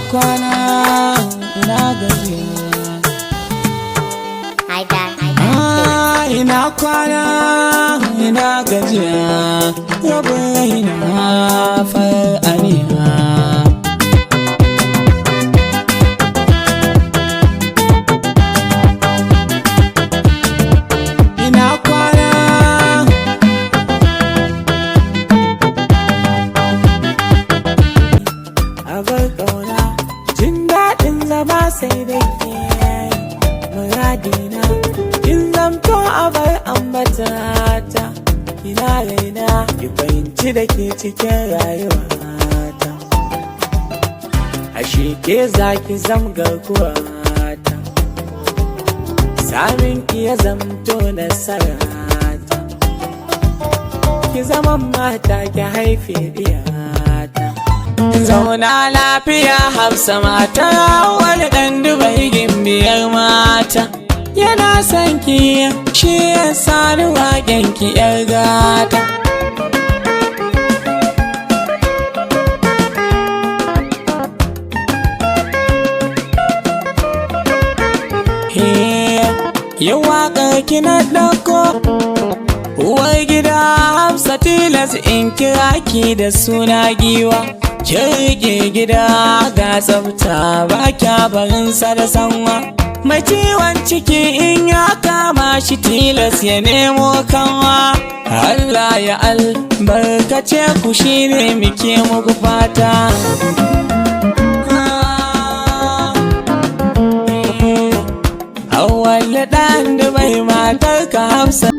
kwana ina gajiya. Ina kwana ina gajiya, yabo ina far'aniya. Ina kwana abar ƙauna, jin daɗin zama sai da ke muradina. Kin zamto abar ambatata, kina raina ki fahimci da ke cikin rayuwata. Ashe ke zaki zam garkuwata, samin ki ya zamto nasarata. Ki zaman mata ki haife diyata. Zauna lafiya Hafsa mata, wani ɗan Dubai gimbiyar mata. Yana son ki shi ya sani waƙen ki ƴar gata. Yau waƙar ki na ɗauko, uwar gida Hafsa tilas in kira ki da suna giwa. Kin riƙe gida ga tsafta, ba kya barinsa da sanwa. Mai ciwon ciki in ya kama shi tilas ya nemo kanwa. Allah ya albarkace ku shine muke muku fata. Awwal ɗan Dubai matar ka Hafsa.